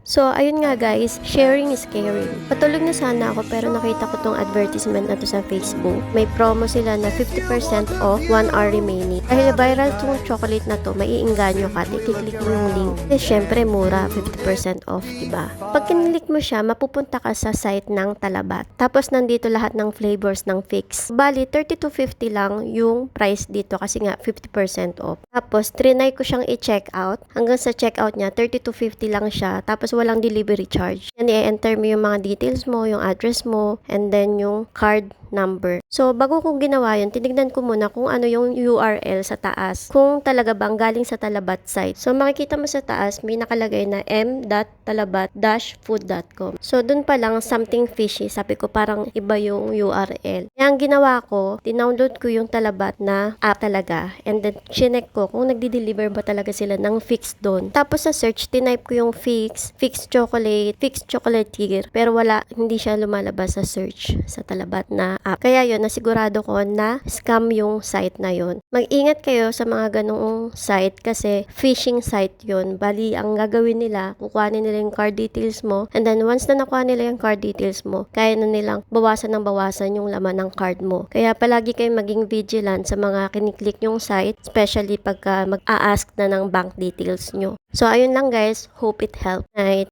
So, ayun nga guys, sharing is caring. Patulog na sana ako pero nakita ko tong advertisement na to sa Facebook. May promo sila na 50% off 1 hour remaining. Dahil viral tong chocolate na to, maiinganyo ka. Kiklik mo yung link. Eh, syempre mura, 50% off, diba? Pag kinilik mo siya, mapupunta ka sa site ng Talabat. Tapos nandito lahat ng flavors ng Fix. Bali, 30 to 50 lang yung price dito kasi nga 50% off. Tapos, trinay ko siyang i-check out. Hanggang sa checkout niya, 30 to 50 lang siya. Tapos, walang delivery charge. Yan, i-enter mo yung mga details mo, yung address mo, and then yung card number. So, bago ko ginawa yun, tinignan ko muna kung ano yung URL sa taas. Kung talaga bang galing sa Talabat site. So, makikita mo sa taas, may nakalagay na m.talabat-food.com. So, dun pa lang, something fishy. Sabi ko, parang iba yung URL. Kaya ang ginawa ko, dinownload ko yung Talabat na app talaga. And then, chinek ko kung nagdi-deliver ba talaga sila ng Fix doon. Tapos sa search, tinype ko yung Fix chocolatier. Pero wala, hindi siya lumalabas sa search sa Talabat na app. Kaya yun, nasigurado ko na scam yung site na yun. Mag-ingat kayo sa mga ganong site kasi phishing site yun. Bali, ang gagawin nila, kukuhanin nila yung card details mo, and then once na nakuha nila yung card details mo, kaya na nilang bawasan ng bawasan yung laman ng card mo. Kaya palagi kayong maging vigilant sa mga kiniklik yung site, especially pagka mag-a-ask na ng bank details nyo. So, ayun lang guys. Hope it helped. Night.